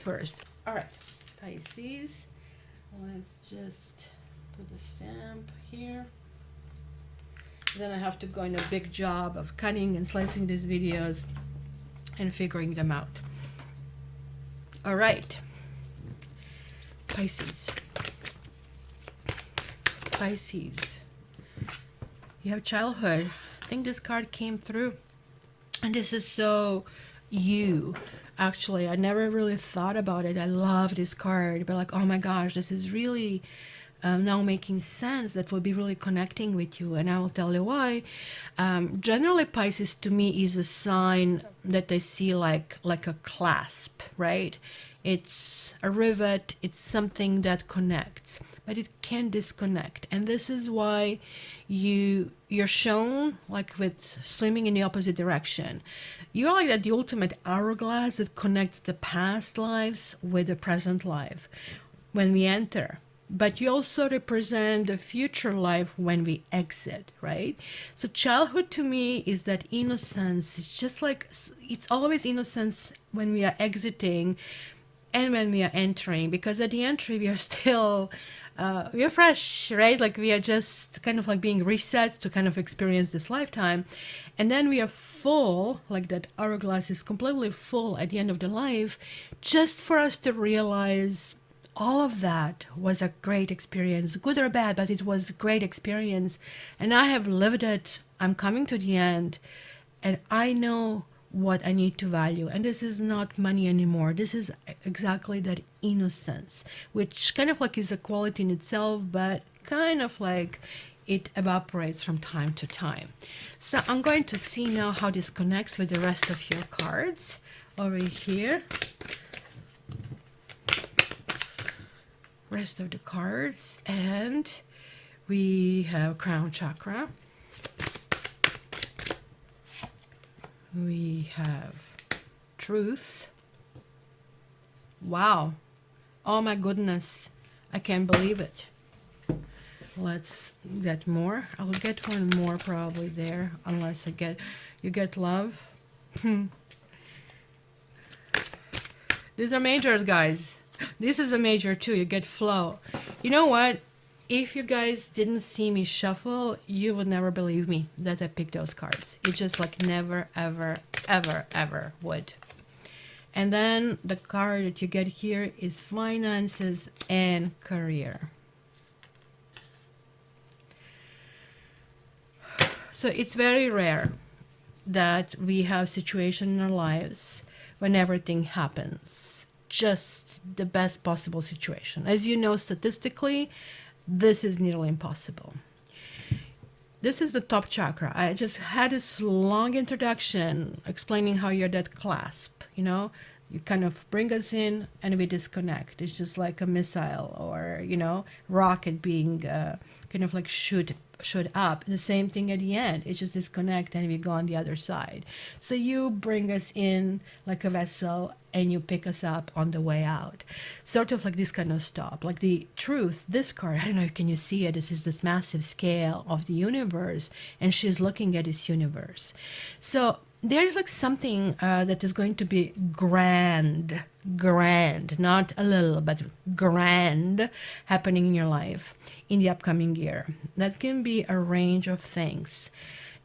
first. All right, Pisces. Let's just put the stamp here. Then I have to go in a big job of cutting and slicing these videos and figuring them out. All right, Pisces. Pisces. You have childhood. I think this card came through. And this is so you. Actually, I never really thought about it. I love this card. But like, oh my gosh, this is really now making sense. That will be really connecting with you. And I will tell you why. Generally, Pisces to me is a sign that I see like a clasp, right? It's a rivet. It's something that connects, but it can disconnect. And this is why you're shown like with swimming in the opposite direction. You're like that, the ultimate hourglass that connects the past lives with the present life when we enter. But you also represent the future life when we exit, right? So childhood to me is that innocence. It's just like, it's always innocence when we are exiting and when we are entering, because at the entry we are still we are fresh, right? Like we are just kind of like being reset to kind of experience this lifetime, and then we are full, like that hourglass is completely full at the end of the life, just for us to realize all of that was a great experience, good or bad, but it was a great experience, and I have lived it. I'm coming to the end, and I know what I need to value. And this is not money anymore. This is exactly that innocence, which kind of like is a quality in itself, but kind of like it evaporates from time to time. So I'm going to see now how this connects with the rest of your cards over here. Rest of the cards, and we have crown chakra. We have truth. Wow. Oh my goodness. I can't believe it. Let's get more. I'll get one more probably there, unless you get love. These are majors, guys. This is a major too. You get flow. You know what? If you guys didn't see me shuffle, you would never believe me that I picked those cards. It just like never, ever, ever, ever would. And then the card that you get here is finances and career. So it's very rare that we have situation in our lives when everything happens. Just the best possible situation. As you know, statistically, this is nearly impossible. This is the top chakra. I just had this long introduction explaining how you're that clasp, you know. You kind of bring us in and we disconnect. It's just like a missile or, you know, rocket being kind of like shoot up. The same thing at the end. It's just disconnect and we go on the other side. So you bring us in like a vessel and you pick us up on the way out. Sort of like this kind of stop. Like the truth, this card, I don't know, can you see it? This is this massive scale of the universe, and she's looking at this universe. So there's like something that is going to be grand, not a little, but grand happening in your life in the upcoming year. That can be a range of things.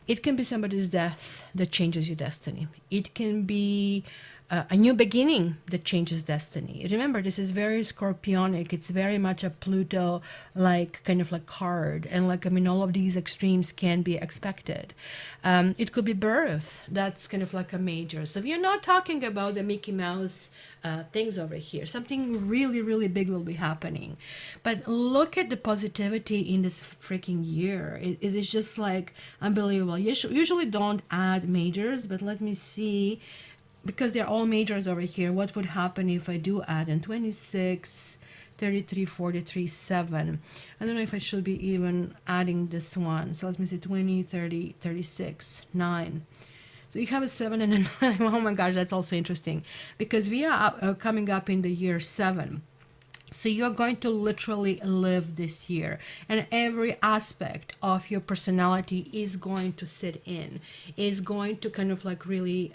It can be somebody's death that changes your destiny. It can be a new beginning that changes destiny. Remember, this is very scorpionic. It's very much a Pluto like kind of like card, and like, I mean, all of these extremes can be expected. It could be birth. That's kind of like a major. So we are not talking about the Mickey Mouse things over here. Something really, really big will be happening. But look at the positivity in this freaking year. It is just like unbelievable. Usually don't add majors, but let me see, because they're all majors over here, what would happen if I do add in 26, 33, 43, 7. I don't know if I should be even adding this one. So let me see, 20, 30, 36, 9. So you have a 7 and a 9. Oh my gosh, that's also interesting, because we are coming up in the year 7. So you're going to literally live this year, and every aspect of your personality is going to sit in, is going to kind of like really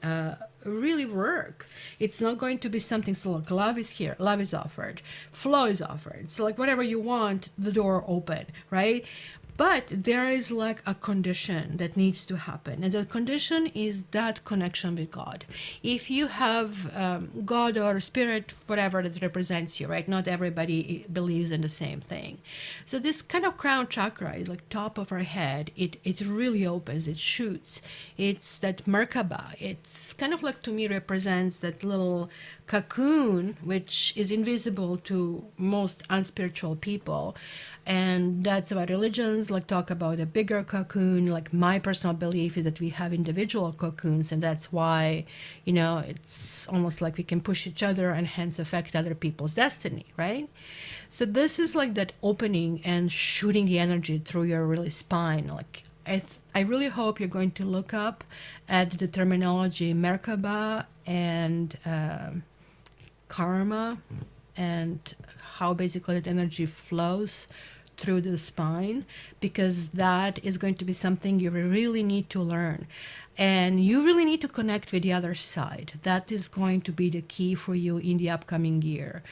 really work. It's not going to be something, so like love is here, love is offered, flow is offered. So like whatever you want, the door open, right? But there is like a condition that needs to happen, and the condition is that connection with God. If you have God or spirit, whatever that represents you, right? Not everybody believes in the same thing. So this kind of crown chakra is like top of our head. It really opens, it shoots. It's that Merkaba. It's kind of like, to me, represents that little cocoon, which is invisible to most unspiritual people. And that's why religions like talk about a bigger cocoon. Like my personal belief is that we have individual cocoons, and that's why, it's almost like we can push each other and hence affect other people's destiny, right? So this is like that opening and shooting the energy through your really spine. Like I really hope you're going to look up at the terminology Merkaba and karma, and how basically that energy flows through the spine, because that is going to be something you really need to learn, and you really need to connect with the other side. That is going to be the key for you in the upcoming year,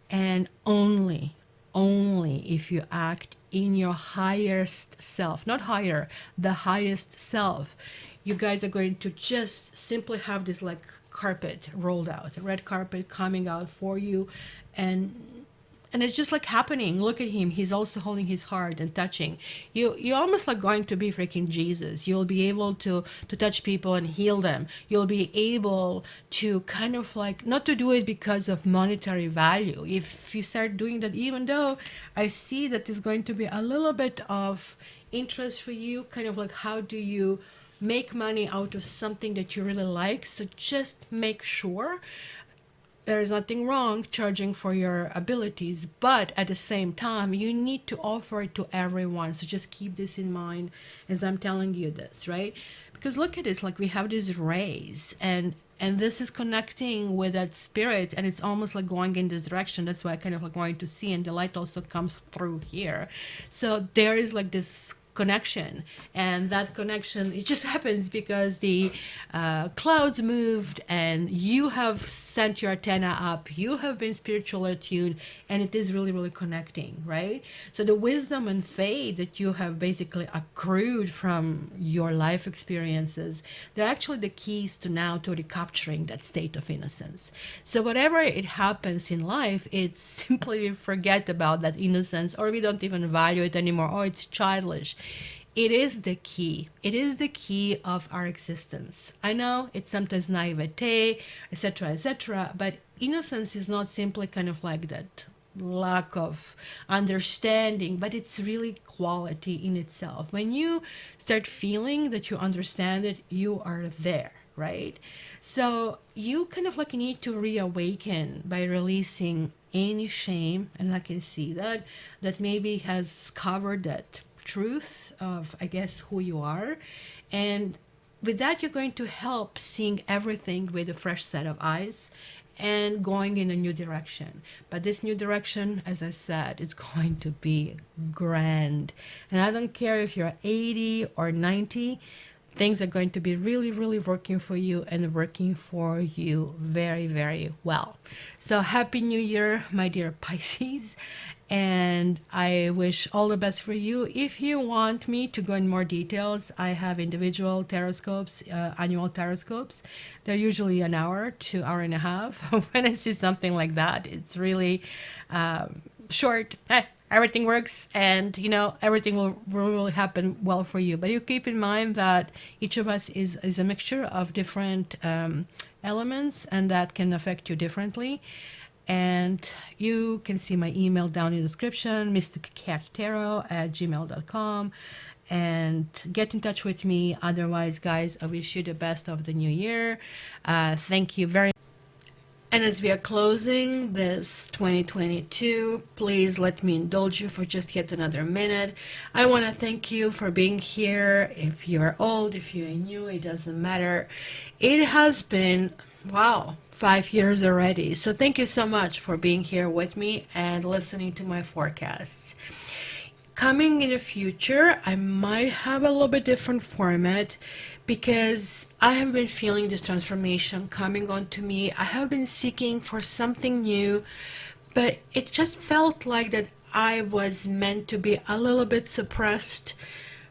and only if you act in your highest self, not higher, the highest self, you guys are going to just simply have this like carpet rolled out, a red carpet coming out for you, and it's just like happening. Look at him, he's also holding his heart and touching you. You're almost like going to be freaking Jesus. You'll be able to touch people and heal them. You'll be able to kind of like, not to do it because of monetary value. If you start doing that, even though I see that there's going to be a little bit of interest for you, kind of like, how do you make money out of something that you really like? So just make sure there is nothing wrong charging for your abilities, but at the same time, you need to offer it to everyone. So just keep this in mind as I'm telling you this, right? Because look at this, like we have these rays, and this is connecting with that spirit, and it's almost like going in this direction. That's why I kind of like wanting to see, and the light also comes through here. So there is like this connection, and that connection, it just happens because the clouds moved and you have sent your antenna up, you have been spiritually attuned, and it is really connecting, right? So the wisdom and faith that you have basically accrued from your life experiences, they're actually the keys to now to recapturing that state of innocence. So whatever it happens in life, it's simply forget about that innocence, or we don't even value it anymore, or it's childish. It is the key. It is the key of our existence. I know it's sometimes naivete, etc., but innocence is not simply kind of like that lack of understanding, but it's really quality in itself. When you start feeling that you understand it, you are there, right? So you kind of like need to reawaken by releasing any shame, and I can see that maybe has covered that truth of, I guess, who you are. And with that, you're going to help seeing everything with a fresh set of eyes and going in a new direction. But this new direction, as I said, it's going to be grand. And I don't care if you're 80 or 90, things are going to be really working for you, and working for you very well. So happy new year, my dear Pisces, and I wish all the best for you. If you want me to go in more details, I have individual taroscopes, annual taroscopes. They're usually an hour to hour and a half. When I see something like that, it's really short. Everything works, and everything will really happen well for you. But you keep in mind that each of us is a mixture of different elements, and that can affect you differently. And you can see my email down in the description, mysticcattaro@gmail.com, and get in touch with me. Otherwise, guys, I wish you the best of the new year. Thank you very much. And as we are closing this 2022, please let me indulge you for just yet another minute. I want to thank you for being here. If you're old, if you're new, it doesn't matter. It has been, wow, 5 years already. So thank you so much for being here with me and listening to my forecasts. Coming in the future, I might have a little bit different format, because I have been feeling this transformation coming onto me. I have been seeking for something new, but it just felt like that I was meant to be a little bit suppressed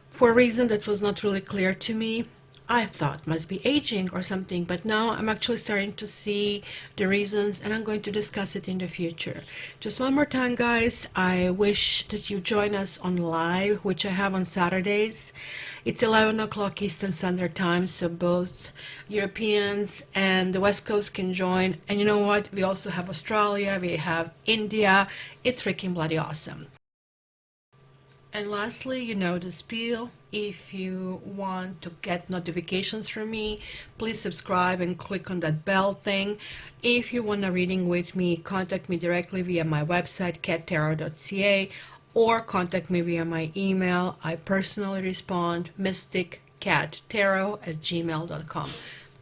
for a reason that was not really clear to me. I thought must be aging or something, but now I'm actually starting to see the reasons, and I'm going to discuss it in the future. Just one more time, guys, I wish that you join us on live, which I have on Saturdays. It's 11 o'clock Eastern Standard Time, so both Europeans and the West Coast can join. And you know what? We also have Australia, we have India. It's freaking bloody awesome. And lastly, you know the spiel. If you want to get notifications from me, please subscribe and click on that bell thing. If you want a reading with me, contact me directly via my website, cattarot.ca, or contact me via my email. I personally respond, mysticcattarot@gmail.com.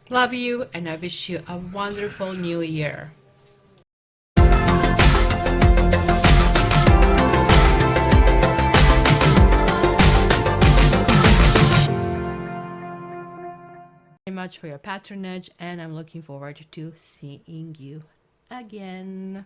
Love you, and I wish you a wonderful new year. Much for your patronage, and I'm looking forward to seeing you again.